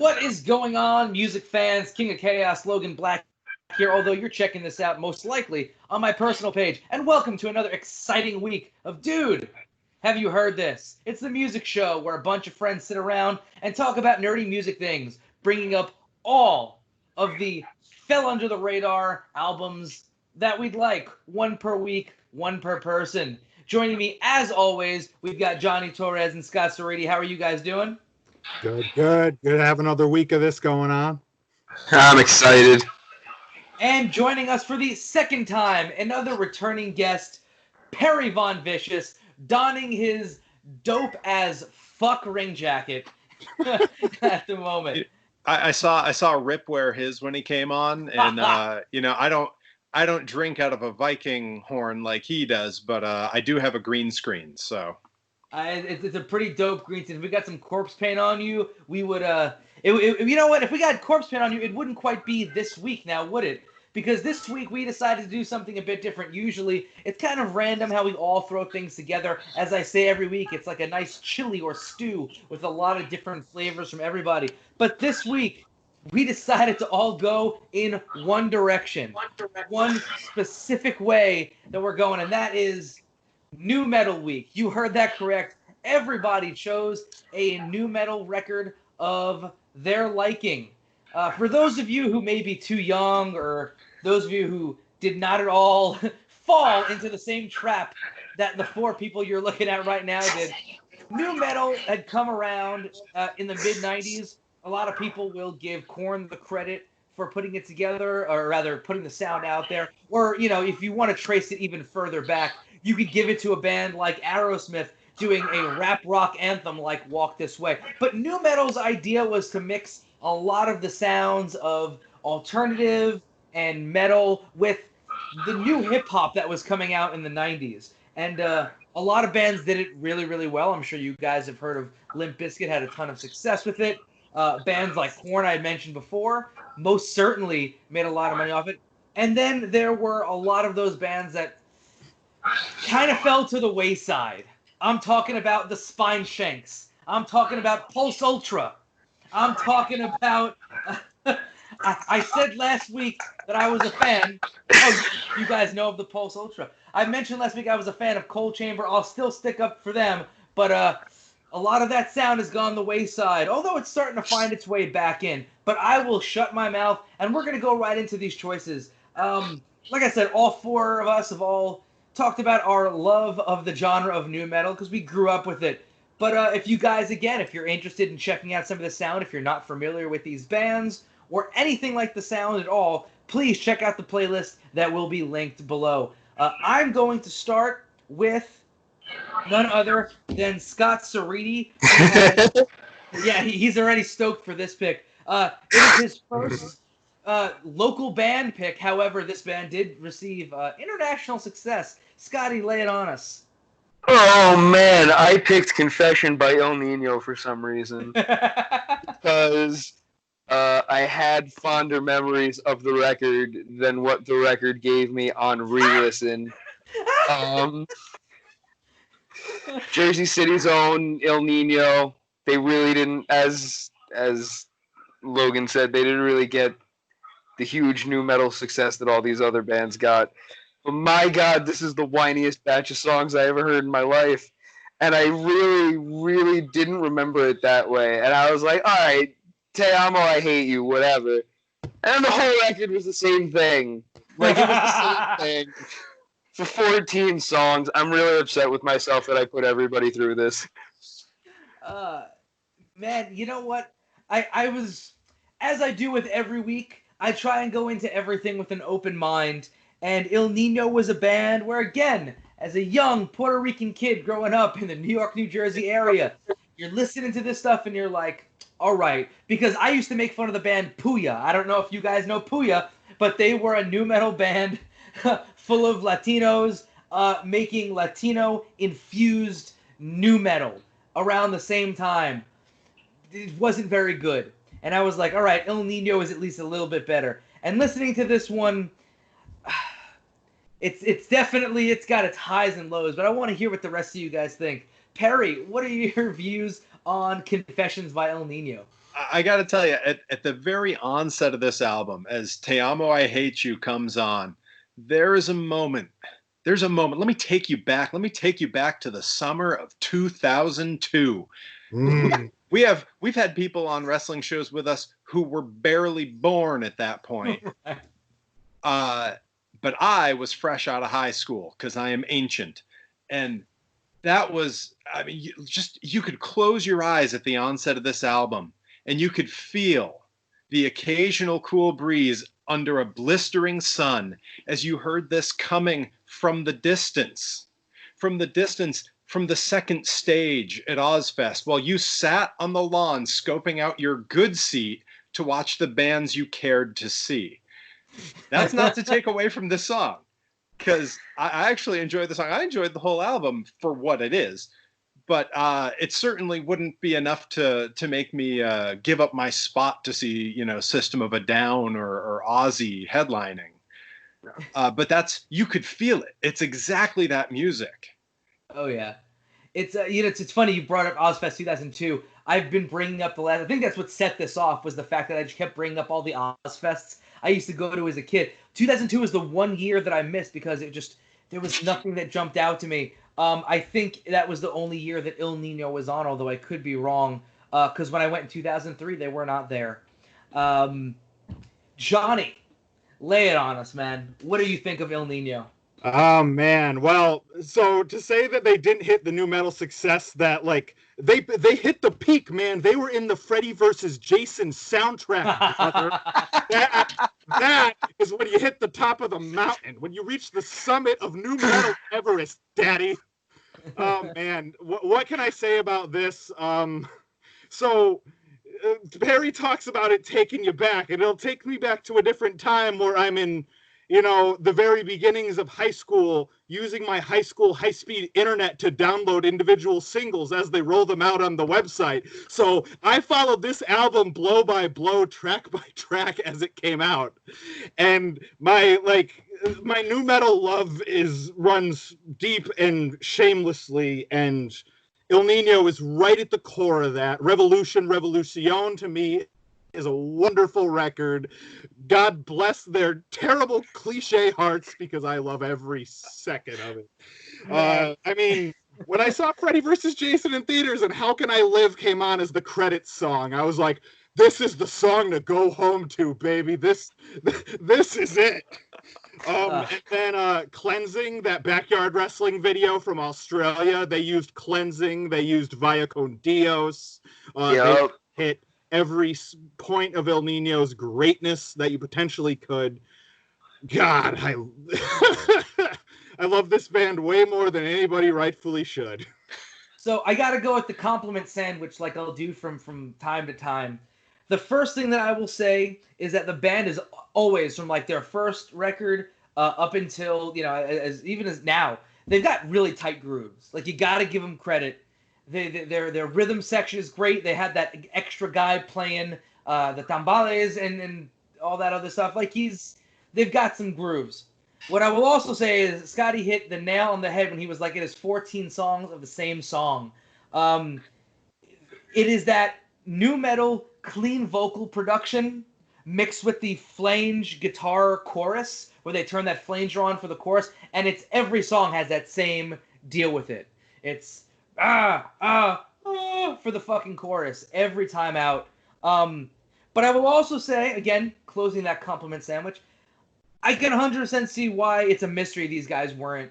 What is going on, music fans? King of Chaos, Logan Black here, although you're checking this out most likely on my personal page. And welcome to another exciting week of Dude, have you heard this? It's the music show where a bunch of friends sit around and talk about nerdy music things, bringing up all of the fell under the radar albums that we'd like. One per week, one per person. Joining me, as always, we've got Johnny Torres and Scott Cerriti. How are you guys doing? Good to have another week of this going on. I'm excited. And joining us for the second time, another returning guest, Perry Von Vicious, donning his dope as fuck ring jacket at the moment. I saw Rip wear his when he came on, and I don't drink out of a Viking horn like he does, but I do have a green screen, so. It's a pretty dope green screen. If we got some corpse paint on you, we would. You know what? If we got corpse paint on you, it wouldn't quite be this week now, would it? Because this week we decided to do something a bit different. Usually, it's kind of random how we all throw things together. As I say every week, it's like a nice chili or stew with a lot of different flavors from everybody. But this week, we decided to all go in one direction. One specific way that we're going, and that is Nu Metal Week. You heard that correct. Everybody chose a nu metal record of their liking. For those of you who may be too young, or those of you who did not at all fall into the same trap that the four people you're looking at right now did, nu metal had come around in the mid-90s. A lot of people will give Korn the credit for putting it together, or rather putting the sound out there. Or, if you want to trace it even further back, you could give it to a band like Aerosmith doing a rap rock anthem like Walk This Way. But nu metal's idea was to mix a lot of the sounds of alternative and metal with the new hip-hop that was coming out in the 90s. And a lot of bands did it really, really well. I'm sure you guys have heard of Limp Bizkit, had a ton of success with it. Bands like Korn I had mentioned before most certainly made a lot of money off it. And then there were a lot of those bands that kind of fell to the wayside. I'm talking about the Spine Shanks. I'm talking about Pulse Ultra. I'm talking about... I said last week that I was a fan. Oh, you guys know of the Pulse Ultra. I mentioned last week I was a fan of Cold Chamber. I'll still stick up for them. But a lot of that sound has gone the wayside, although it's starting to find its way back in. But I will shut my mouth, and we're going to go right into these choices. Like I said, all four of us have all talked about our love of the genre of nu metal because we grew up with it. But if you guys, again, if you're interested in checking out some of the sound, if you're not familiar with these bands or anything like the sound at all, please check out the playlist that will be linked below. I'm going to start with none other than Scott Cerriti. He's already stoked for this pick. It is his first local band pick. However, this band did receive international success. Scotty, lay it on us. Oh, man. I picked Confession by El Nino for some reason. Because I had fonder memories of the record than what the record gave me on re-listen. Jersey City's own El Nino, they really didn't, as Logan said, they didn't really get the huge nu metal success that all these other bands got. But my God, this is the whiniest batch of songs I ever heard in my life. And I really, really didn't remember it that way. And I was like, all right, Te Amo, I hate you, whatever. And the whole record was the same thing. Like, it was the same thing. For 14 songs, I'm really upset with myself that I put everybody through this. Man, you know what? I was, as I do with every week, I try and go into everything with an open mind. And El Nino was a band where, again, as a young Puerto Rican kid growing up in the New York, New Jersey area, you're listening to this stuff and you're like, all right. Because I used to make fun of the band Puya. I don't know if you guys know Puya, but they were a nu metal band full of Latinos making Latino-infused nu metal around the same time. It wasn't very good. And I was like, all right, El Nino is at least a little bit better. And listening to this one, it's definitely, it's got its highs and lows, but I want to hear what the rest of you guys think. Perry, what are your views on Confessions by El Nino? I got to tell you, at the very onset of this album, as Te Amo, I Hate You comes on, there is a moment. There's a moment. Let me take you back. Let me take you back to the summer of 2002. We've had people on wrestling shows with us who were barely born at that point. But I was fresh out of high school because I am ancient. And that was, I mean, you could close your eyes at the onset of this album and you could feel the occasional cool breeze under a blistering sun as you heard this coming from the distance, from the second stage at Ozfest, while you sat on the lawn scoping out your good seat to watch the bands you cared to see. That's not to take away from this song, because I actually enjoyed the song. I enjoyed the whole album for what it is, but it certainly wouldn't be enough to make me give up my spot to see, System of a Down or Ozzy headlining. But you could feel it. It's exactly that music. Oh yeah, it's funny you brought up Ozfest 2002. I've been bringing up I think that's what set this off, was the fact that I just kept bringing up all the Ozfests I used to go to as a kid. 2002 was the one year that I missed because there was nothing that jumped out to me. I think that was the only year that Il Nino was on, although I could be wrong, because when I went in 2003, they were not there. Johnny, lay it on us, man. What do you think of Il Nino? Oh man, well, so to say that they didn't hit the new metal success that they hit the peak, man. They were in the Freddy versus Jason soundtrack, brother. that is when you hit the top of the mountain, when you reach the summit of new metal Everest, daddy. Oh man, what can I say about this? Barry talks about it taking you back, and it'll take me back to a different time where I'm in, the very beginnings of high school, using my high school high-speed internet to download individual singles as they roll them out on the website. So I followed this album blow by blow, track by track as it came out. And my new metal love runs deep and shamelessly, and Il Nino is right at the core of that. Revolution to me is a wonderful record. God bless their terrible cliche hearts, because I love every second of it. I mean, when I saw Freddy vs. Jason in theaters and How Can I Live came on as the credits song, I was like, this is the song to go home to, baby. This is it. And then Cleansing, that backyard wrestling video from Australia, they used Cleansing, they used Via Con Dios. They hit every point of Il Nino's greatness that you potentially could. God, I love this band way more than anybody rightfully should. So I gotta go with the compliment sandwich, like I'll do from time to time. The first thing that I will say is that the band is always, from like their first record up until, even as now, they've got really tight grooves. Like, you gotta give them credit. Their rhythm section is great. They had that extra guy playing the tambales and all that other stuff. Like, they've got some grooves. What I will also say is Scotty hit the nail on the head when he was like, it is 14 songs of the same song. It is that new metal clean vocal production mixed with the flange guitar chorus, where they turn that flanger on for the chorus, and every song has that same deal with it. It's for the fucking chorus every time out. But I will also say, again, closing that compliment sandwich, I can 100% see why it's a mystery these guys weren't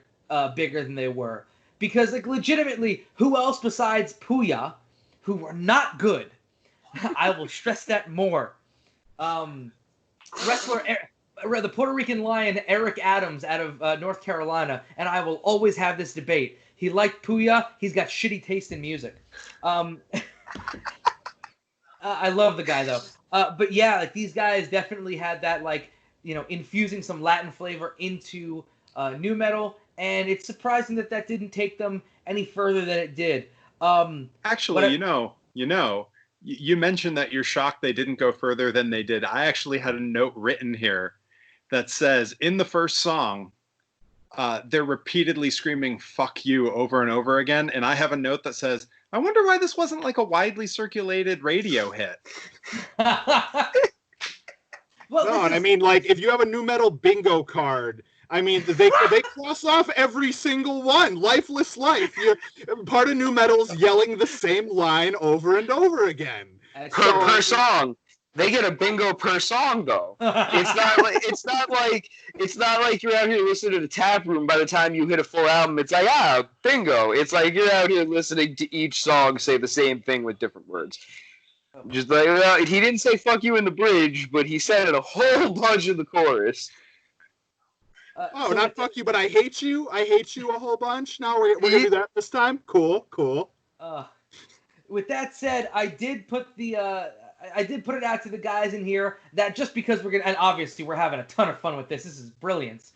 bigger than they were. Because, like, legitimately, who else besides Puya, who were not good, I will stress that more, wrestler, the Puerto Rican Lion Eric Adams out of North Carolina, and I will always have this debate. He liked Puya. He's got shitty taste in music. I love the guy, though. But yeah, like, these guys definitely had that, like, infusing some Latin flavor into new metal, and it's surprising that didn't take them any further than it did. Actually, you mentioned that you're shocked they didn't go further than they did. I actually had a note written here that says, in the first song, they're repeatedly screaming "fuck you" over and over again, and I have a note that says, "I wonder why this wasn't like a widely circulated radio hit." Well, No, this and I is- mean, like, if you have a new metal bingo card, I mean, they cross off every single one. Lifeless life. Part of new metal's yelling the same line over and over again. Per song. They get a bingo per song though. It's not like you're out here listening to the Tap Room. By the time you hit a full album, it's like bingo. It's like you're out here listening to each song say the same thing with different words. Just like, well, he didn't say "fuck you" in the bridge, but he said it a whole bunch in the chorus. So not "fuck you," but "I hate you." I hate you a whole bunch. Now we're gonna do that this time. Cool. With that said, I did put it out to the guys in here that just because we're gonna, and obviously we're having a ton of fun with this. This is brilliance.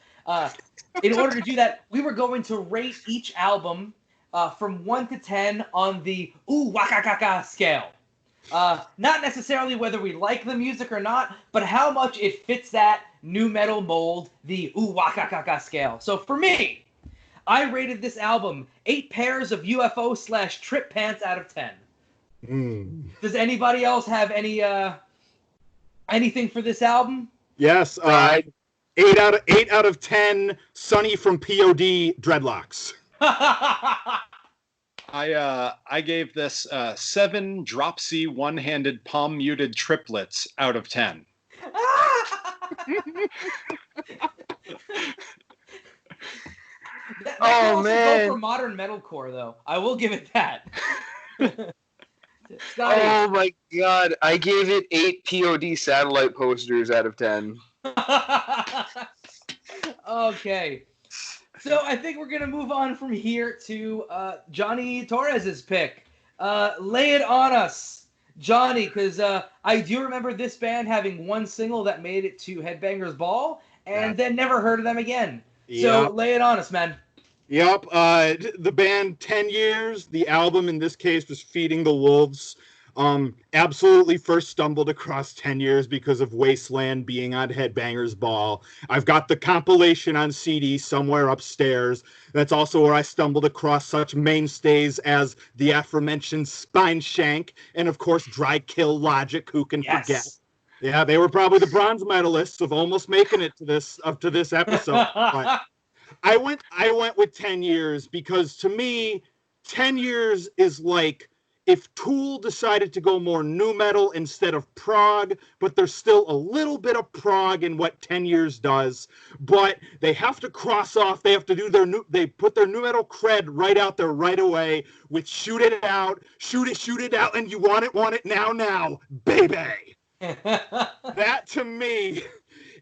In order to do that, we were going to rate each album from 1 to 10 on the ooh waka kaka scale. Not necessarily whether we like the music or not, but how much it fits that new metal mold, the ooh waka kaka scale. So for me, I rated this album 8 pairs of UFO/trip pants out of 10. Does anybody else have anything for this album? Yes. 8 out of 10. Sonny from POD dreadlocks. I gave this 7 drop C one-handed palm muted triplets out of 10. That can also man. go for modern metalcore, though. I will give it that. Scotty. Oh my god, I gave it 8 POD satellite posters out of 10. Okay. So I think we're going to move on from here to Johnny Torres's pick. Lay it on us, Johnny, because I do remember this band having one single that made it to Headbangers Ball and then never heard of them again. So lay it on us, man. Yep. The band 10 Years. The album in this case was Feeding the Wolves. Absolutely first stumbled across 10 Years because of Wasteland being on Headbangers Ball. I've got the compilation on CD somewhere upstairs. That's also where I stumbled across such mainstays as the aforementioned Spine Shank and, of course, Dry Kill Logic. Who can forget? Yeah, they were probably the bronze medalists of almost making it to this episode. But I went with 10 Years because to me, 10 Years is like if Tool decided to go more nu metal instead of prog, but there's still a little bit of prog in what 10 Years does, but they have to cross off, they have to do they put their nu metal cred right out there right away with Shoot It Out, shoot it out, and you want it now, baby. That to me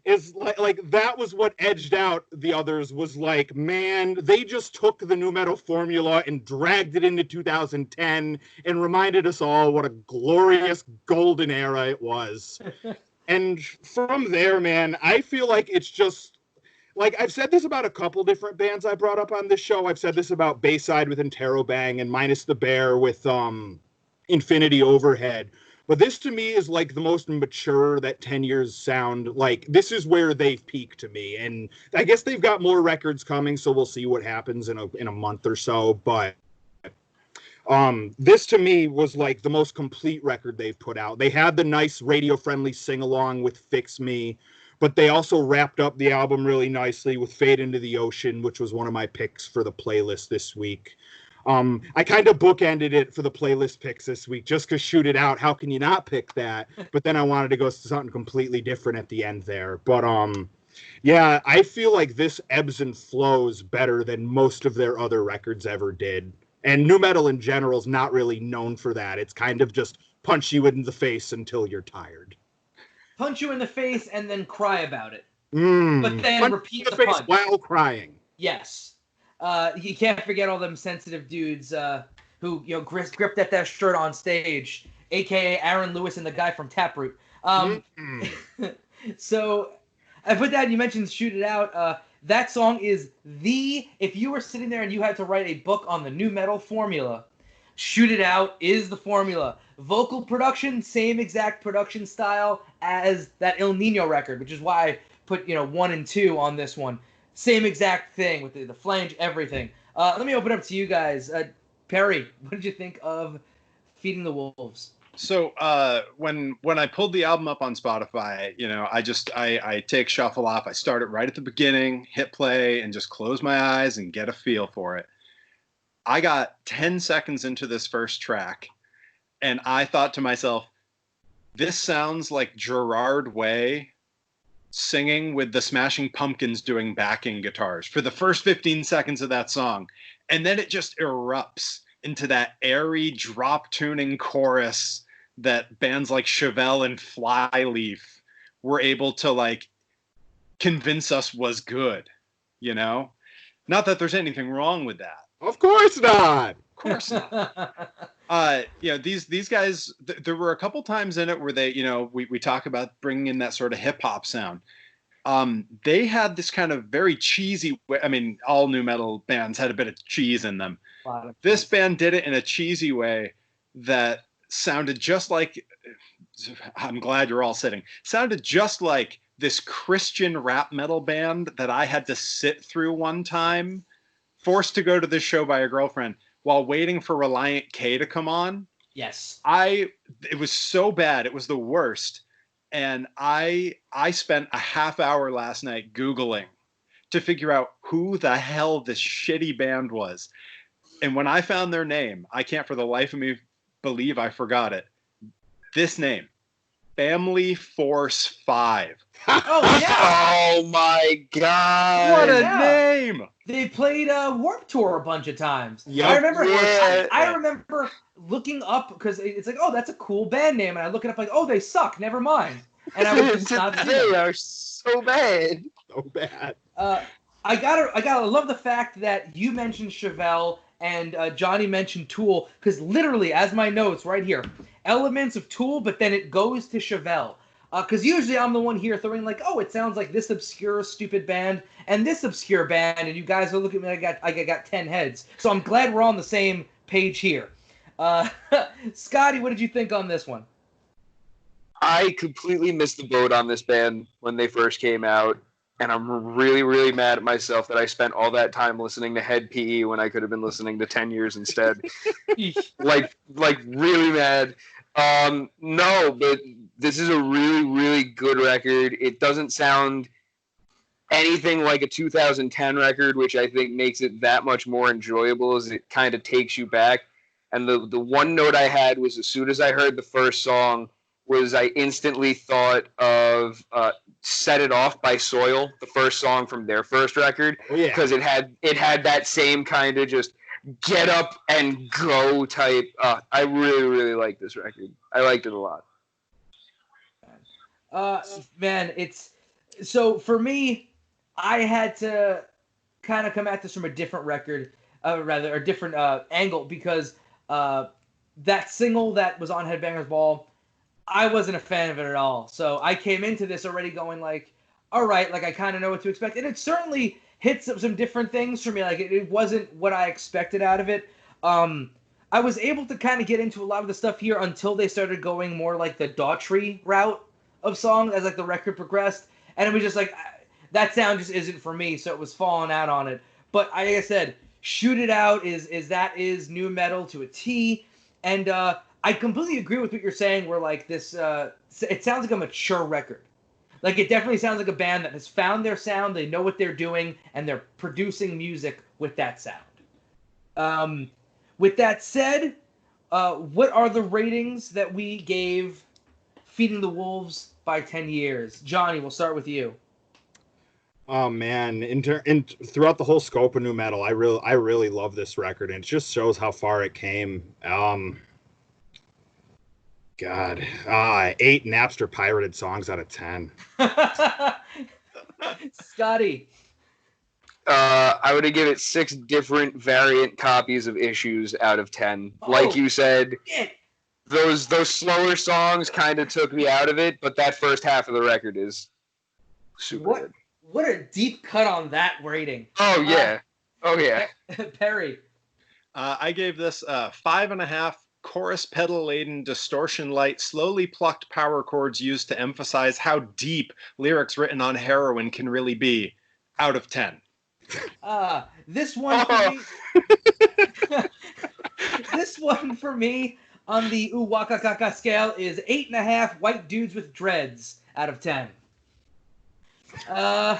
is like that was what edged out the others. Was like, man, they just took the nu metal formula and dragged it into 2010 and reminded us all what a glorious golden era it was. And from there, man, I feel like it's just like I've said this about a couple different bands I brought up on this show. I've said this about Bayside with Interrobang and Minus the Bear with Infinity Overhead. But this to me is like the most mature that 10 Years sound. Like this is where they've peaked to me. And I guess they've got more records coming, so we'll see what happens in a month or so. But this to me was like the most complete record they've put out. They had the nice radio friendly sing along with Fix Me, but they also wrapped up the album really nicely with Fade into the Ocean, which was one of my picks for the playlist this week. I kind of bookended it for the playlist picks this week just because Shoot It Out. How can you not pick that? But then I wanted to go to something completely different at the end there. But yeah, I feel like this ebbs and flows better than most of their other records ever did. And nu metal in general is not really known for that. It's kind of just punch you in the face until you're tired. Punch you in the face and then cry about it. But then punch repeat the the face punch. while crying. Yes. You can't forget all them sensitive dudes who gripped at that shirt on stage, aka Aaron Lewis and the guy from Taproot. So I put that. You mentioned Shoot It Out. That song is if you were sitting there and you had to write a book on the nu metal formula, Shoot It Out is the formula. Vocal production, same exact production style as that El Nino record, which is why I put 1 and 2 on this one. Same exact thing with the flange, everything. Let me open up to you guys. Perry, what did you think of Feeding the Wolves? So when I pulled the album up on Spotify, I take shuffle off. I start it right at the beginning, hit play, and just close my eyes and get a feel for it. I got 10 seconds into this first track, and I thought to myself, this sounds like Gerard Way singing with the Smashing Pumpkins doing backing guitars for the first 15 seconds of that song. And then it just erupts into that airy drop tuning chorus that bands like Chevelle and Flyleaf were able to like convince us was good, Not that there's anything wrong with that. Of course not. Of course not. These guys, there were a couple times in it where they, we talk about bringing in that sort of hip hop sound. They had this kind of very cheesy, all nu metal bands had a bit of cheese in them. This band did it in a cheesy way that sounded just like, I'm glad you're all sitting, sounded just like this Christian rap metal band that I had to sit through one time, forced to go to this show by a girlfriend while waiting for Reliant K to come on. Yes. It was so bad. It was the worst. And I spent a half hour last night Googling to figure out who the hell this shitty band was. And when I found their name, I can't for the life of me believe I forgot it. This name, Family Force 5. Oh, yeah. Oh, my God. What a name. They played Warped Tour a bunch of times. Yep. I remember. Yeah. I remember looking up because it's like, oh, that's a cool band name, and I look it up like, oh, they suck. Never mind. And I was just not. They are so bad. So bad. I gotta love the fact that you mentioned Chevelle and Johnny mentioned Tool, because literally, as my notes right here, elements of Tool, but then it goes to Chevelle. Because usually I'm the one here throwing like, oh, it sounds like this obscure, stupid band and this obscure band, and you guys are looking at me like I got 10 heads. So I'm glad we're on the same page here. Scotty, what did you think on this one? I completely missed the boat on this band when they first came out, and I'm really, really mad at myself that I spent all that time listening to Head PE when I could have been listening to 10 Years instead. like really mad. No, but this is a really, really good record. It doesn't sound anything like a 2010 record, which I think makes it that much more enjoyable as it kind of takes you back. And the one note I had was as soon as I heard the first song was I instantly thought of Set It Off by Soil, the first song from their first record, because it had that same kind of just get up and go type. I really, really like this record. I liked it a lot. Man, so for me, I had to kind of come at this from a different record, a different angle, because that single that was on Headbangers Ball, I wasn't a fan of it at all. So I came into this already going like, all right, like I kind of know what to expect. And it certainly hits some different things for me. Like it wasn't what I expected out of it. I was able to kind of get into a lot of the stuff here until they started going more like the Daughtry route of songs as like the record progressed. And it was just like, that sound just isn't for me. So it was falling out on it. But like I said, Shoot It Out is nu metal to a T. And I completely agree with what you're saying, where like this, it sounds like a mature record. Like it definitely sounds like a band that has found their sound, they know what they're doing, and they're producing music with that sound. With that said, what are the ratings that we gave Feeding the Wolves by 10 years? Johnny, we'll start with you. Oh man, throughout the whole scope of nu metal, I really love this record, and it just shows how far it came. God, 8 Napster pirated songs out of 10. Scotty. I would have given it 6 different variant copies of Issues out of 10. Like you said, those slower songs kind of took me out of it, but that first half of the record is super good. What a deep cut on that rating. Oh yeah. Perry. I gave this 5.5 chorus pedal-laden distortion light, slowly plucked power chords used to emphasize how deep lyrics written on heroin can really be, out of 10. This one for me. This one for me on the Uwakakaka scale is 8.5 white dudes with dreads out of 10. Uh,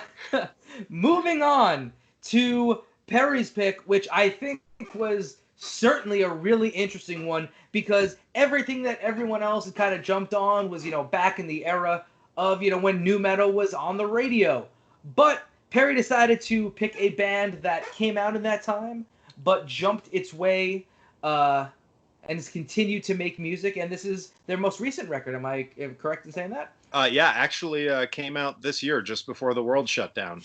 moving on to Perry's pick, which I think was certainly a really interesting one because everything that everyone else had kind of jumped on was, back in the era of, when nu metal was on the radio. But Perry decided to pick a band that came out in that time, but jumped its way and has continued to make music. And this is their most recent record. Am I correct in saying that? Yeah, actually came out this year, just before the world shut down.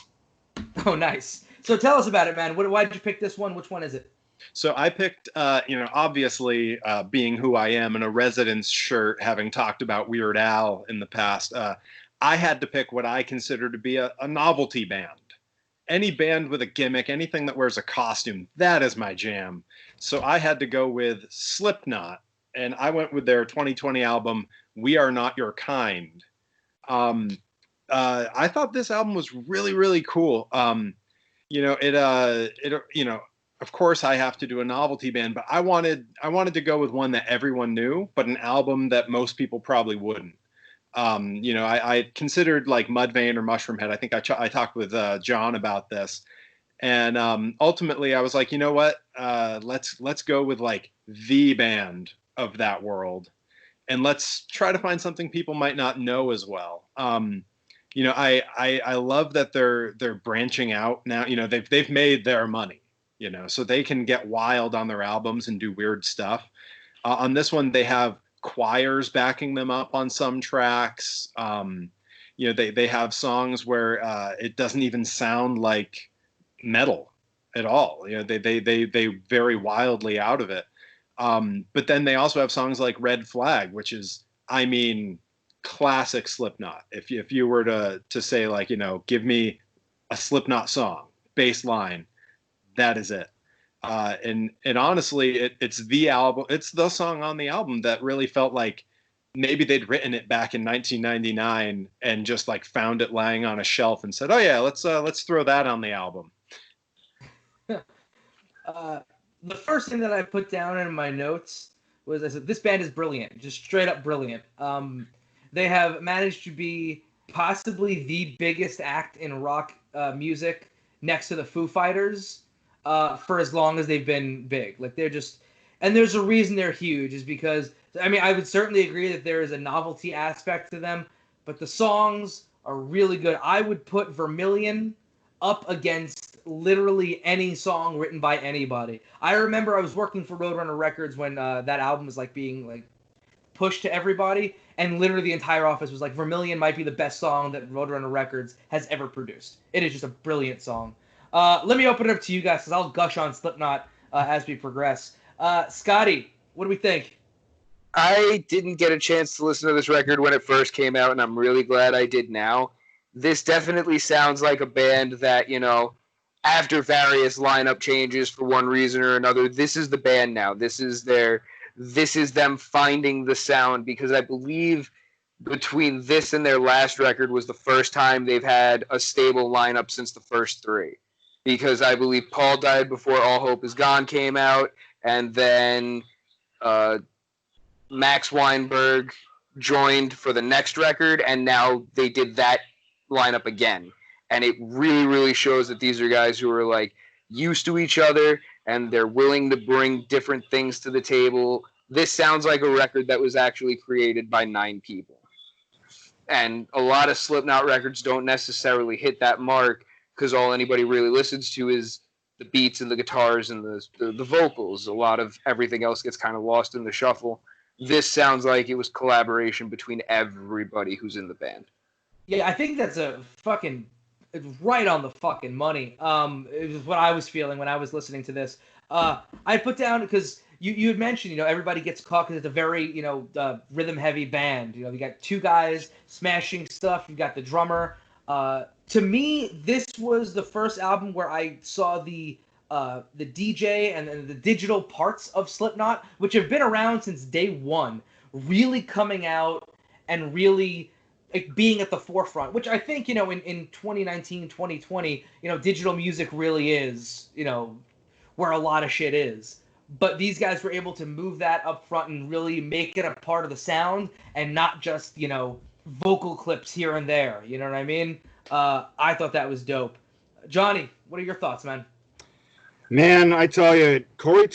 Oh, nice. So tell us about it, man. Why did you pick this one? Which one is it? So I picked, obviously being who I am in a Residence shirt, having talked about Weird Al in the past, I had to pick what I consider to be a novelty band. Any band with a gimmick, anything that wears a costume, that is my jam. So I had to go with Slipknot, and I went with their 2020 album, We Are Not Your Kind. I thought this album was really, really cool. Of course I have to do a novelty band, but I wanted to go with one that everyone knew, but an album that most people probably wouldn't. I considered like Mudvayne or Mushroomhead. I think I talked with John about this, and ultimately I was like, you know what? Let's go with like the band of that world, and let's try to find something people might not know as well. I love that they're branching out now. They've made their money, so they can get wild on their albums and do weird stuff. On this one, they have choirs backing them up on some tracks. They have songs where it doesn't even sound like metal at all. They vary wildly out of it. But then they also have songs like Red Flag, which is, classic Slipknot. If you were to say like, give me a Slipknot song, bass line, that is it. And honestly, it's the song on the album that really felt like maybe they'd written it back in 1999 and just like found it lying on a shelf and said, oh yeah, let's throw that on the album. The first thing that I put down in my notes was, I said, this band is brilliant, just straight up brilliant. They have managed to be possibly the biggest act in rock music next to the Foo Fighters for as long as they've been big. Like, they're just, and there's a reason they're huge, is because, I would certainly agree that there is a novelty aspect to them, but the songs are really good. I would put Vermilion up against literally any song written by anybody. I remember I was working for Roadrunner Records when that album was like being like pushed to everybody, and literally the entire office was like, Vermilion might be the best song that Roadrunner Records has ever produced. It is just a brilliant song. Let me open it up to you guys, because I'll gush on Slipknot as we progress. Scotty, what do we think? I didn't get a chance to listen to this record when it first came out, and I'm really glad I did now. This definitely sounds like a band that, after various lineup changes for one reason or another, this is the band now. This is them finding the sound, because I believe between this and their last record was the first time they've had a stable lineup since the first three. Because I believe Paul died before All Hope Is Gone came out, and then Max Weinberg joined for the next record, and now they did that lineup again. And it really, really shows that these are guys who are like used to each other, and they're willing to bring different things to the table. This sounds like a record that was actually created by 9 people. And a lot of Slipknot records don't necessarily hit that mark, because all anybody really listens to is the beats and the guitars and the vocals. A lot of everything else gets kind of lost in the shuffle. This sounds like it was collaboration between everybody who's in the band. Yeah, I think that's it's right on the fucking money. It was what I was feeling when I was listening to this. I put down, because you had mentioned, everybody gets caught because it's a very, rhythm heavy band. You got 2 guys smashing stuff. You got the drummer. To me, this was the first album where I saw the DJ and the digital parts of Slipknot, which have been around since day one, really coming out and really like being at the forefront, which I think, you know, in 2019, 2020, you know, digital music really is, you know, where a lot of shit is. But these guys were able to move that up front and really make it a part of the sound and not just, you know, vocal clips here and there. You know what I mean? I thought that was dope. Johnny, what are your thoughts, man? Man, I tell you, Corey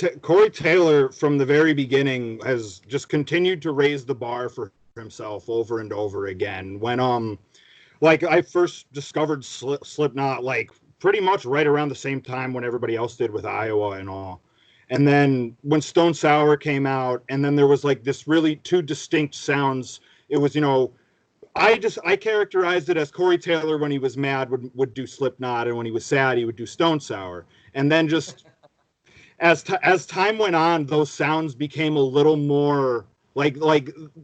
Taylor from the very beginning has just continued to raise the bar for himself over and over again. When like I first discovered Slipknot, like pretty much right around the same time when everybody else did with Iowa and all. And then when Stone Sour came out, and then there was like this really two distinct sounds. It was, you know, I characterized it as Corey Taylor when he was mad would do Slipknot, and when he was sad he would do Stone Sour. And then just as time went on, those sounds became a little more like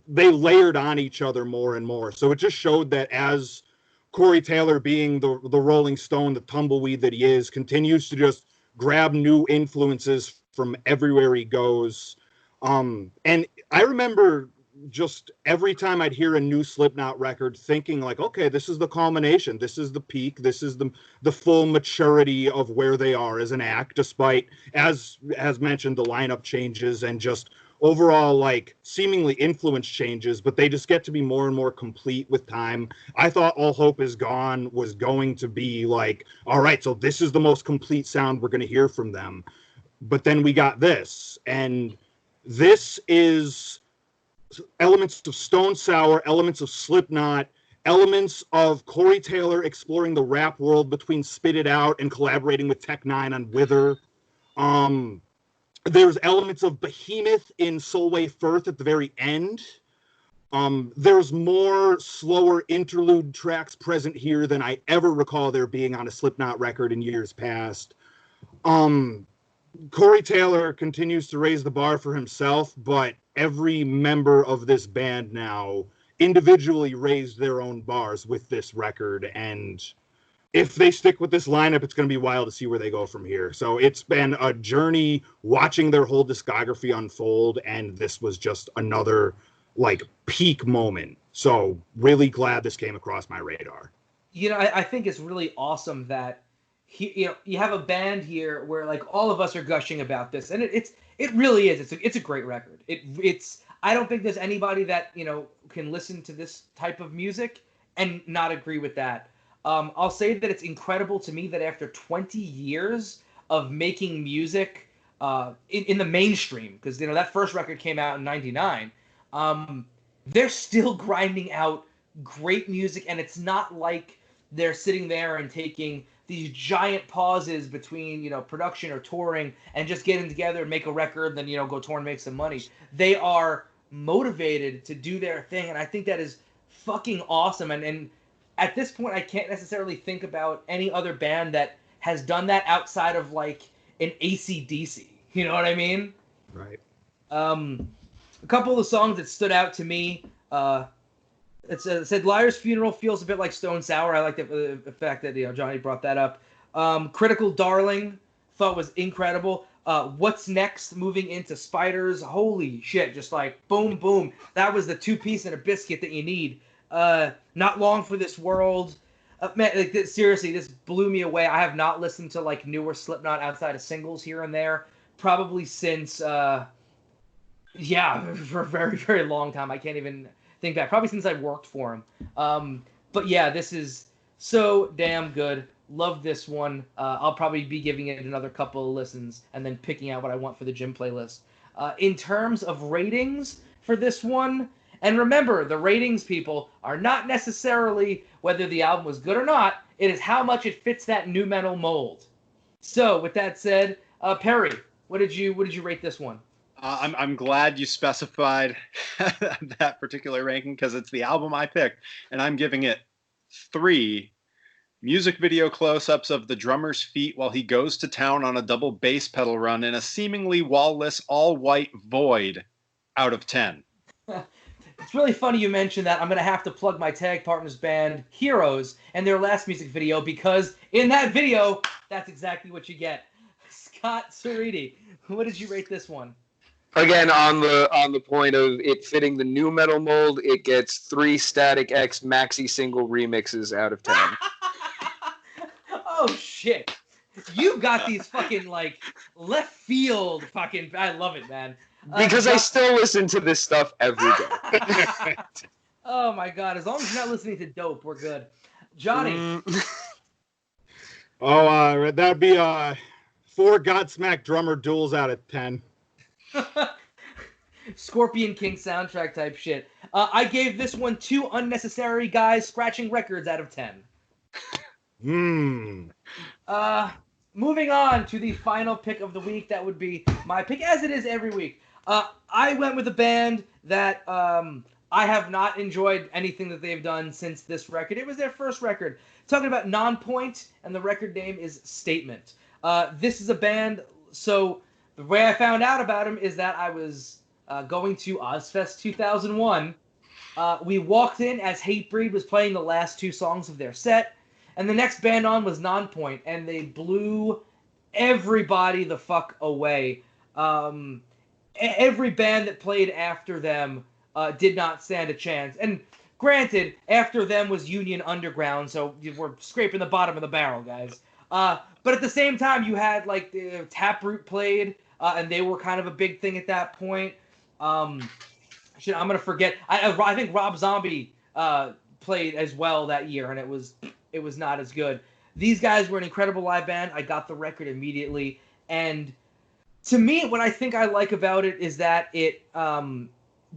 they layered on each other more and more. So it just showed that as Corey Taylor, being the Rolling Stone, the tumbleweed that he is, continues to just grab new influences from everywhere he goes. And I remember just every time I'd hear a new Slipknot record thinking like, okay, this is the culmination, this is the peak, this is the full maturity of where they are as an act, despite, as mentioned, the lineup changes and just overall like seemingly influence changes, but they just get to be more and more complete with time. I thought All Hope Is Gone was going to be like, all right, so this is the most complete sound we're going to hear from them. But then we got this, and this is elements of Stone Sour, elements of Slipknot, elements of Corey Taylor exploring the rap world between Spit It Out and collaborating with Tech Nine on Wither. There's elements of Behemoth in Solway Firth at the very end. There's more slower interlude tracks present here than I ever recall there being on a Slipknot record in years past. Corey Taylor continues to raise the bar for himself, but every member of this band now individually raised their own bars with this record, and if they stick with this lineup, it's going to be wild to see where they go from here. So it's been a journey watching their whole discography unfold, and this was just another like peak moment. So really glad this came across my radar. You know, I think it's really awesome that you know, you have a band here where like all of us are gushing about this, and it really is. It's a great record. It's I don't think there's anybody that, you know, can listen to this type of music and not agree with that. I'll say that it's incredible to me that after 20 years of making music in the mainstream, because, you know, that first record came out in '99, they're still grinding out great music, and it's not like they're sitting there and taking these giant pauses between, you know, production or touring and just getting together and make a record, then, you know, go tour and make some money. They are motivated to do their thing, and I think that is fucking awesome. And at this point, I can't necessarily think about any other band that has done that outside of like an AC/DC. You know what I mean? Right. A couple of the songs that stood out to me. It said Liar's Funeral feels a bit like Stone Sour. I like the fact that, you know, Johnny brought that up. Critical Darling thought was incredible. What's Next, moving into Spiders. Holy shit, just like boom, boom. That was the two-piece and a biscuit that you need. Not Long for This World. Man, like, seriously, this blew me away. I have not listened to like newer Slipknot outside of singles here and there, probably since, for a very, very long time. I can't even think back. Probably since I worked for him. But yeah, this is so damn good. Love this one. I'll probably be giving it another couple of listens and then picking out what I want for the gym playlist. In terms of ratings for this one, and remember, the ratings, people, are not necessarily whether the album was good or not. It is how much it fits that nu metal mold. So, with that said, Perry, what did you rate this one? I'm glad you specified that particular ranking because it's the album I picked, and I'm giving it 3 music video close-ups of the drummer's feet while he goes to town on a double bass pedal run in a seemingly wall-less, all-white void out of 10. It's really funny you mentioned that. I'm going to have to plug my tag partner's band, Heroes, and their last music video, because in that video, that's exactly what you get. Scott Ceriti, what did you rate this one? Again, on the point of it fitting the new metal mold, it gets 3 Static X maxi single remixes out of 10. Oh shit! You got these fucking like left field fucking. I love it, man. Because I still listen to this stuff every day. Oh my god! As long as you're not listening to dope, we're good. Johnny. Oh, that'd be 4 Godsmack drummer duels out of 10. Scorpion King soundtrack type shit. I gave this one 2 unnecessary guys scratching records out of 10. Moving on to the final pick of the week. That would be my pick, as it is every week. I went with a band that I have not enjoyed anything that they've done since this record. It was their first record. Talking about Nonpoint, and the record name is Statement. This is a band, so the way I found out about them is that I was going to Ozfest 2001. We walked in as Hatebreed was playing the last 2 songs of their set, and the next band on was Nonpoint, and they blew everybody the fuck away. Every band that played after them did not stand a chance. And granted, after them was Union Underground, so we're scraping the bottom of the barrel, guys. But at the same time, you had like Taproot played, and they were kind of a big thing at that point. Shit, I'm gonna forget. I think Rob Zombie played as well that year, and it was not as good. These guys were an incredible live band. I got the record immediately, and to me, what I think I like about it is that it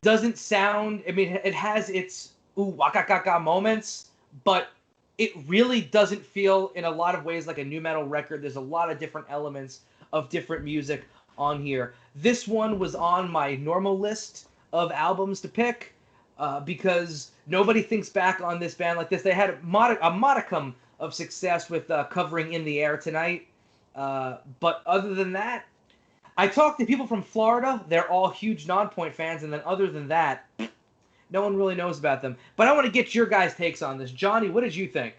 doesn't sound. I mean, it has its waka kaka moments, but it really doesn't feel in a lot of ways like a new metal record. There's a lot of different elements of different music on here. This one was on my normal list of albums to pick because nobody thinks back on this band like this. They had a modicum of success with covering In the Air Tonight. But other than that, I talked to people from Florida. They're all huge Nonpoint fans. And then other than that, no one really knows about them. But I want to get your guys' takes on this. Johnny, what did you think?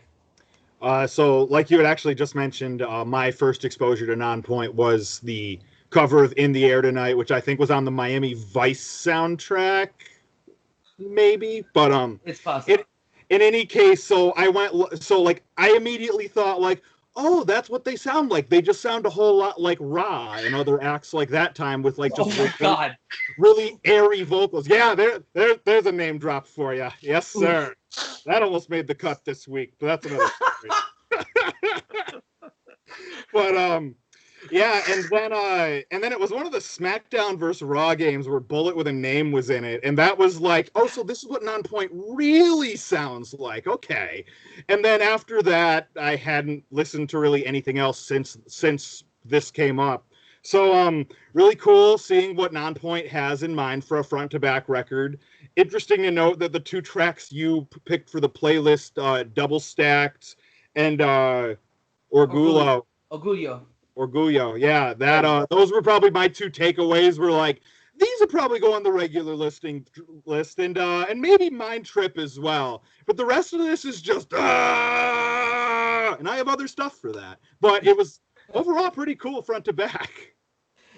So like you had actually just mentioned, my first exposure to Nonpoint was the cover of In the Air Tonight, which I think was on the Miami Vice soundtrack, maybe. But it's possible. In any case, so I immediately thought like, oh, that's what they sound like. They just sound a whole lot like Ra and other acts like that time with like just really airy vocals. Yeah, there's a name drop for you. Yes, sir. Oof. That almost made the cut this week, but that's another story. But yeah, and then it was one of the SmackDown versus Raw games where Bullet with a Name was in it, and that was like, oh, so this is what Nonpoint really sounds like. Okay. And then after that, I hadn't listened to really anything else since this came up. So really cool seeing what Nonpoint has in mind for a front to back record. Interesting to note that the 2 tracks you picked for the playlist, Double Stacked and Orgullo. Orgullo, yeah, that those were probably my 2 takeaways. Were like, these would probably go on the regular list, and maybe Mind Trip as well. But the rest of this is just and I have other stuff for that. But it was overall pretty cool front to back.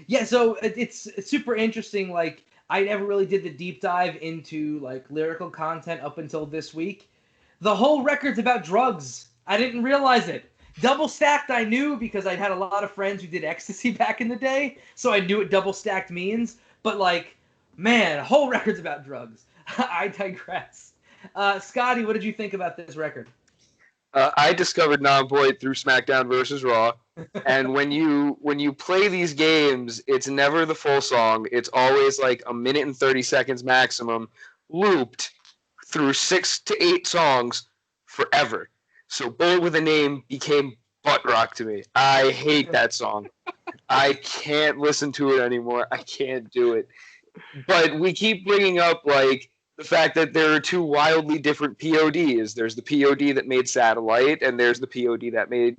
Yeah, so it's super interesting. Like, I never really did the deep dive into like lyrical content up until this week. The whole record's about drugs. I didn't realize it. Double Stacked I knew because I had a lot of friends who did ecstasy back in the day, so I knew what double stacked means. But like, man, the whole record's about drugs. I digress. Scotty, what did you think about this record? I discovered Nonpoint through SmackDown versus Raw, and when you play these games, it's never the full song. It's always like a minute and 30 seconds maximum, looped through 6 to 8 songs forever. So Bullet with a Name became butt rock to me. I hate that song. I can't listen to it anymore. I can't do it. But we keep bringing up like the fact that there are 2 wildly different PODs. There's the POD that made Satellite, and there's the POD that made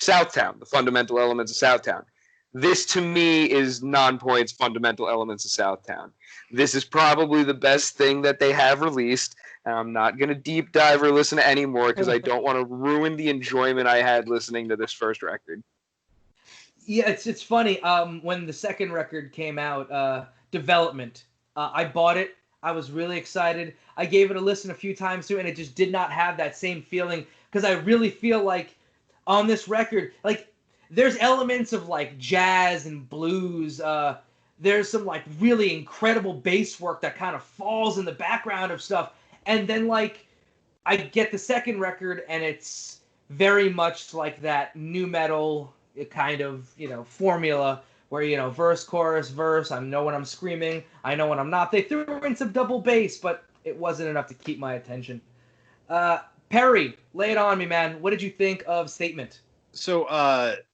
Southtown, the fundamental elements of Southtown. This, to me, is Nonpoint's fundamental elements of Southtown. This is probably the best thing that they have released. And I'm not going to deep dive or listen to any more because I don't want to ruin the enjoyment I had listening to this first record. Yeah, it's funny. When the second record came out, Development. I bought it. I was really excited. I gave it a listen a few times too, and it just did not have that same feeling because I really feel like on this record, like there's elements of like jazz and blues. There's some like really incredible bass work that kind of falls in the background of stuff, and then like I get the second record and it's very much like that nu metal kind of formula where verse, chorus, verse. I know when I'm screaming. I know when I'm not. They threw in some double bass, but it wasn't enough to keep my attention. Perry, lay it on me, man. What did you think of Statement? So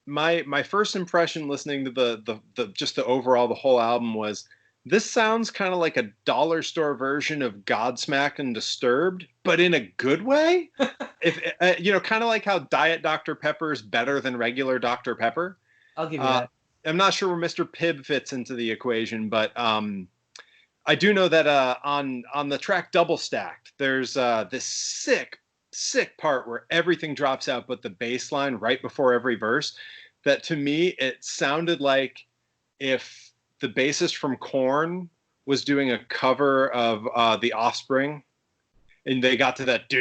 my first impression listening to the just the overall the whole album was this sounds kind of like a dollar store version of Godsmack and Disturbed, but in a good way. If kind of like how Diet Dr. Pepper is better than regular Dr. Pepper. I'll give you that. I'm not sure where Mr. Pibb fits into the equation, but I do know that on the track Double Stacked, there's this sick part where everything drops out but the bass line right before every verse. That to me, it sounded like if the bassist from Korn was doing a cover of The Offspring, and they got to that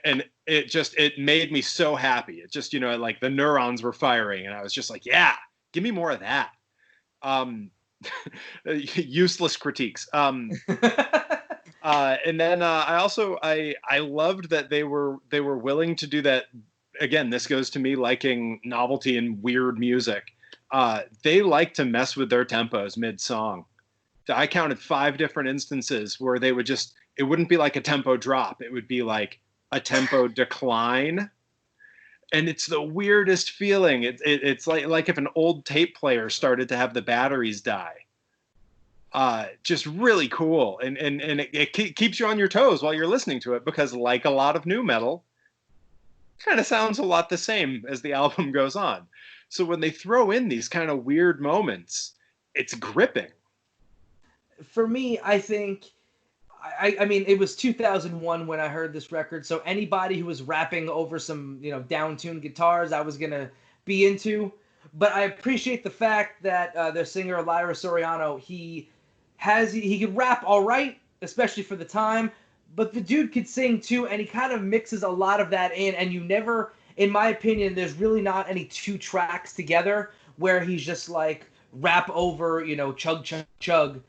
and it made me so happy. It just like the neurons were firing, and I was just like, yeah, give me more of that. Useless critiques. And then I loved that they were willing to do that. Again, this goes to me liking novelty and weird music. They like to mess with their tempos mid-song. I counted 5 different instances where they would it wouldn't be like a tempo drop. It would be like a tempo decline. And it's the weirdest feeling. It's like if an old tape player started to have the batteries die. Just really cool. And it keeps you on your toes while you're listening to it, because like a lot of nu metal, kind of sounds a lot the same as the album goes on. So when they throw in these kind of weird moments, it's gripping. For me, I think, I mean, it was 2001 when I heard this record, so anybody who was rapping over some, down-tuned guitars, I was going to be into. But I appreciate the fact that their singer, Lyra Soriano, he could rap all right, especially for the time, but the dude could sing too, and he kind of mixes a lot of that in, and you never, in my opinion, there's really not any 2 tracks together where he's just like rap over, chug, chug, chug.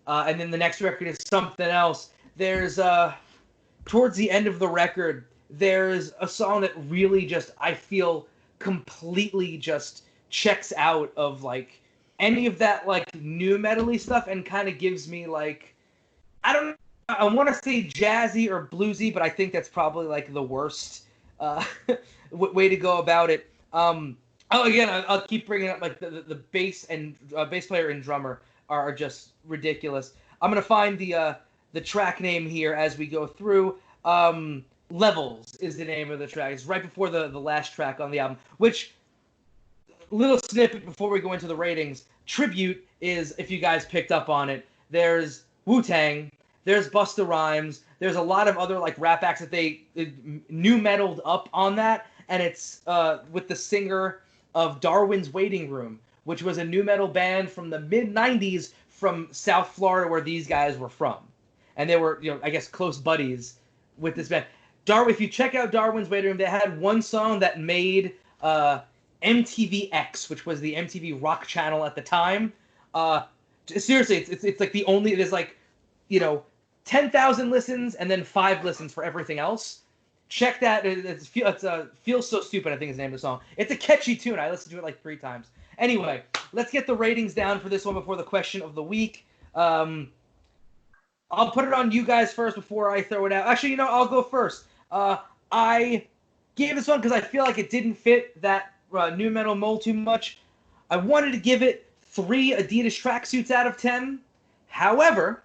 And then the next record is something else. There's, towards the end of the record, there's a song that really just, I feel, completely just checks out of, like, any of that, like, nu metal-y stuff and kind of gives me, like, I want to say jazzy or bluesy, but I think that's probably, like, the worst way to go about it. Again, I'll keep bringing up, like, the bass and bass player and drummer are just ridiculous. I'm gonna find the track name here as we go through. Levels is the name of the track. It's right before the last track on the album. Which, little snippet before we go into the ratings. Tribute is, if you guys picked up on it, there's Wu-Tang, there's Busta Rhymes, there's a lot of other like rap acts that they nu metaled up on that, and it's with the singer of Darwin's Waiting Room, which was a nu metal band from the mid-90s from South Florida, where these guys were from. And they were, I guess, close buddies with this band. If you check out Darwin's Waiting Room, they had one song that made MTV X, which was the MTV rock channel at the time. Seriously, it's like the only, there's like, 10,000 listens and then 5 listens for everything else. Check that. It's Feels So Stupid, I think is the name of the song. It's a catchy tune. I listened to it like 3 times. Anyway, let's get the ratings down for this one before the question of the week. I'll put it on you guys first before I throw it out. Actually, I'll go first. I gave this one because I feel like it didn't fit that nu metal mold too much. I wanted to give it 3 Adidas tracksuits out of 10. However,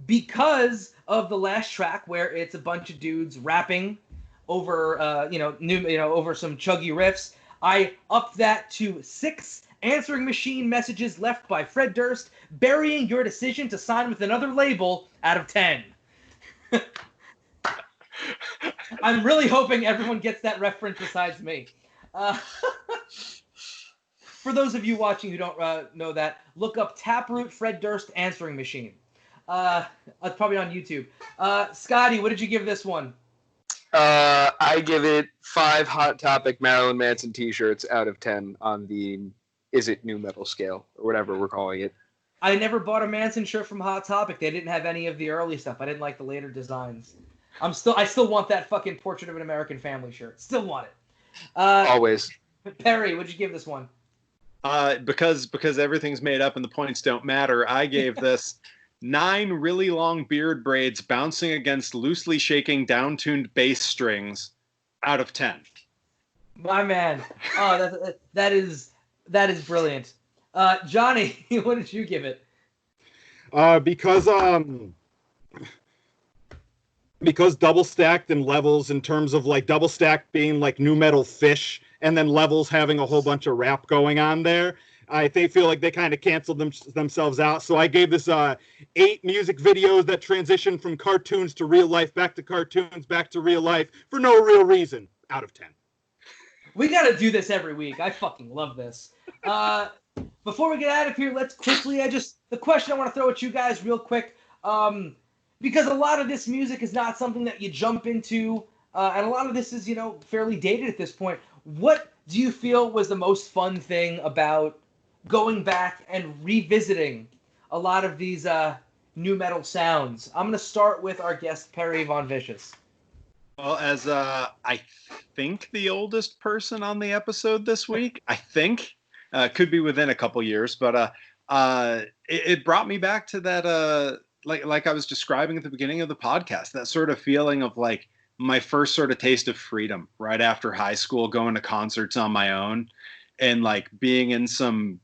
because of the last track where it's a bunch of dudes rapping over, over some chuggy riffs, I upped that to 6 answering machine messages left by Fred Durst, burying your decision to sign with another label out of 10. I'm really hoping everyone gets that reference besides me. For those of you watching who don't know that, look up Taproot Fred Durst answering machine. It's probably on YouTube. Scotty, what did you give this one? I give it 5 Hot Topic Marilyn Manson t-shirts out of 10 on the Is It New Metal scale, or whatever we're calling it. I never bought a Manson shirt from Hot Topic. They didn't have any of the early stuff. I didn't like the later designs. I still want that fucking Portrait of an American Family shirt. Still want it. Always. Perry, what'd you give this one? Because everything's made up and the points don't matter, I gave this 9 really long beard braids bouncing against loosely shaking down-tuned bass strings out of 10. My man. Oh, that is brilliant. Johnny, what did you give it? Because double stacked and levels in terms of like double stacked being like new metal fish and then levels having a whole bunch of rap going on there. They feel like they kind of canceled themselves out. So I gave this 8 music videos that transition from cartoons to real life, back to cartoons, back to real life for no real reason, out of 10. We got to do this every week. I fucking love this. Before we get out of here, let's quickly, the question I want to throw at you guys real quick, because a lot of this music is not something that you jump into, and a lot of this is, fairly dated at this point. What do you feel was the most fun thing about going back and revisiting a lot of these new metal sounds? I'm going to start with our guest, Perry Von Vicious. Well, as I think the oldest person on the episode this week, I think, could be within a couple years, but it brought me back to that, like I was describing at the beginning of the podcast, that sort of feeling of like my first sort of taste of freedom right after high school, going to concerts on my own and like being in some,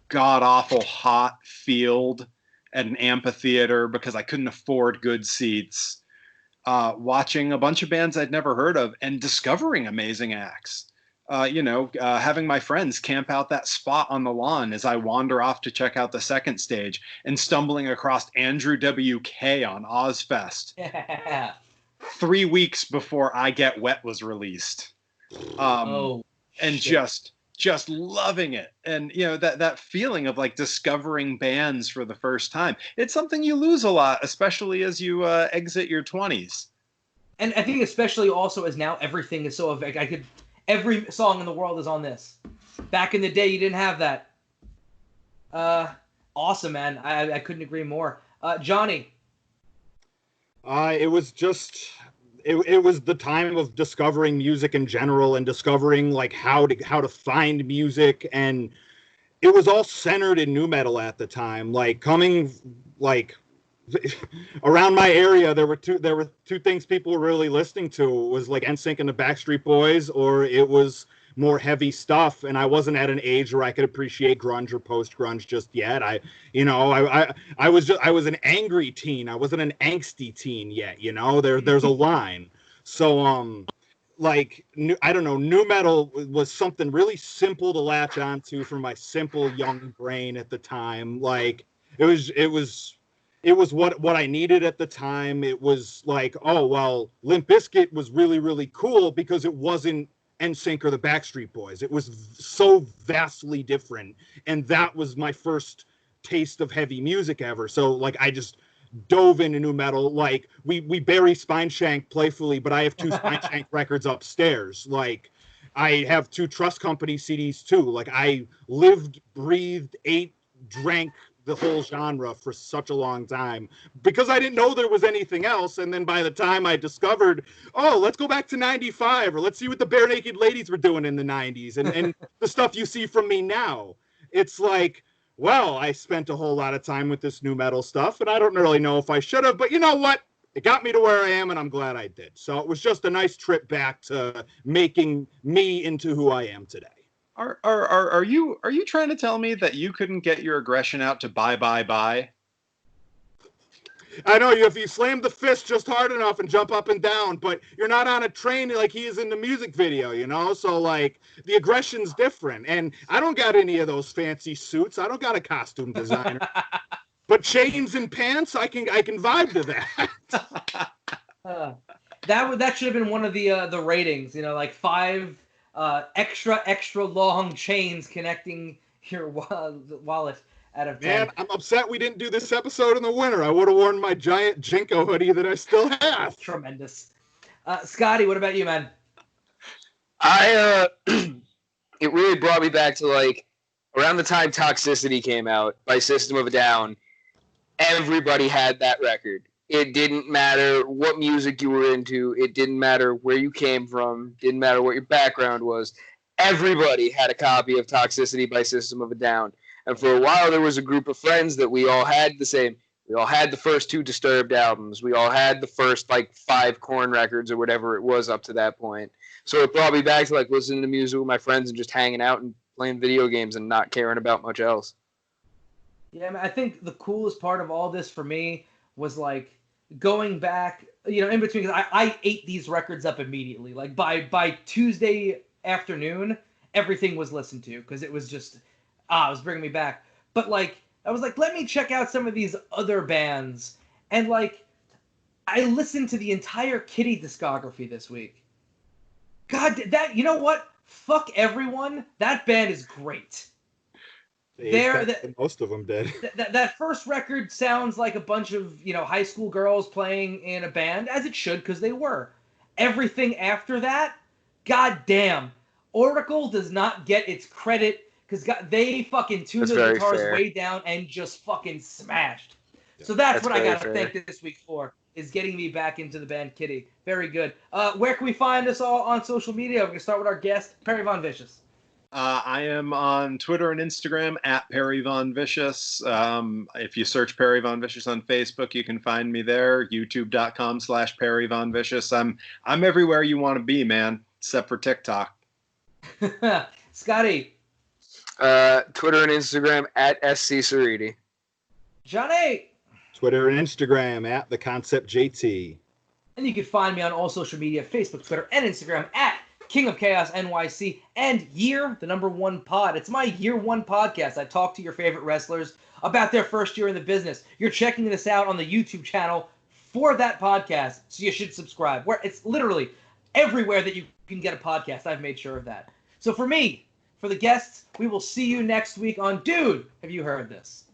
god awful hot field at an amphitheater because I couldn't afford good seats, watching a bunch of bands I'd never heard of and discovering amazing acts. Having my friends camp out that spot on the lawn as I wander off to check out the second stage and stumbling across Andrew WK on Ozfest. Yeah. 3 weeks before I Get Wet was released. And shit. just loving it. And, that feeling of like discovering bands for the first time. It's something you lose a lot, especially as you exit your 20s. And I think especially also as now everything is so, every song in the world is on this. Back in the day, you didn't have that. Awesome, man. I couldn't agree more. Johnny. It was the time of discovering music in general and discovering like how to find music, and it was all centered in nu metal at the time. Like coming like around my area, there were two things people were really listening to. It was like NSYNC and the Backstreet Boys, or it was more heavy stuff, and I wasn't at an age where I could appreciate grunge or post-grunge just yet. I was an angry teen. I wasn't an angsty teen yet, there's a line. So I don't know, nu metal was something really simple to latch onto for my simple young brain at the time. Like it was what I needed at the time. It was like, oh well, Limp Bizkit was really, really cool because it wasn't NSYNC or the Backstreet Boys. It was so vastly different, and that was my first taste of heavy music ever. So like I just dove into nu metal. Like we bury Spineshank playfully, but I have 2 Spineshank records upstairs. Like I have 2 Trust Company CDs too. Like I lived, breathed, ate, drank the whole genre for such a long time because I didn't know there was anything else. And then by the time I discovered, oh, let's go back to 95, or let's see what the Bare Naked Ladies were doing in the 90s and the stuff you see from me now. It's like, well, I spent a whole lot of time with this nu metal stuff, and I don't really know if I should have, but you know what? It got me to where I am, and I'm glad I did. So it was just a nice trip back to making me into who I am today. Are you trying to tell me that you couldn't get your aggression out to bye bye bye? I know if you slam the fist just hard enough and jump up and down, but you're not on a train like he is in the music video, So like the aggression's different, and I don't got any of those fancy suits. I don't got a costume designer, but chains and pants, I can vibe to that. That should have been one of the ratings. Like 5 extra long chains connecting your wallet out of 10. Man, I'm upset we didn't do this episode in the winter. I would have worn my giant Jinko hoodie that I still have. Tremendous. Scotty, what about you, man? It really brought me back to like around the time Toxicity came out by System of a Down. Everybody had that record. It didn't matter what music you were into. It didn't matter where you came from. Didn't matter what your background was. Everybody had a copy of Toxicity by System of a Down. And for a while, there was a group of friends that we all had the same. We all had the first 2 Disturbed albums. We all had the first, 5 Korn records or whatever it was up to that point. So it brought me back to, listening to music with my friends and just hanging out and playing video games and not caring about much else. Yeah, I think the coolest part of all this for me was, going back, in between, because I ate these records up immediately. By Tuesday afternoon, everything was listened to, because it was just, it was bringing me back. But, I was like, let me check out some of these other bands. And, I listened to the entire Kitty discography this week. God, you know what? Fuck everyone. That band is great. Most of them did. That first record sounds like a bunch of, high school girls playing in a band, as it should, because they were. Everything after that, goddamn. Oracle does not get its credit, because they fucking tuned those guitars way down and just fucking smashed. Yeah. So that's what I got to thank this week for, is getting me back into the band Kitty. Very good. Where can we find us all on social media? We're going to start with our guest, Perry Von Vicious. I am on Twitter and Instagram at Perry Von Vicious. If you search Perry Von Vicious on Facebook, you can find me there. YouTube.com/Perry Von Vicious. I'm everywhere you want to be, man, except for TikTok. Scotty. Twitter and Instagram at SC Ceriti. Johnny. Twitter and Instagram at The Concept JT. And you can find me on all social media, Facebook, Twitter, and Instagram at King of Chaos NYC and Year, the #1 pod. It's my year 1 podcast. I talk to your favorite wrestlers about their first year in the business. You're checking this out on the YouTube channel for that podcast, so you should subscribe. Where it's literally everywhere that you can get a podcast. I've made sure of that. So for me, for the guests, we will see you next week on Dude, Have You Heard This?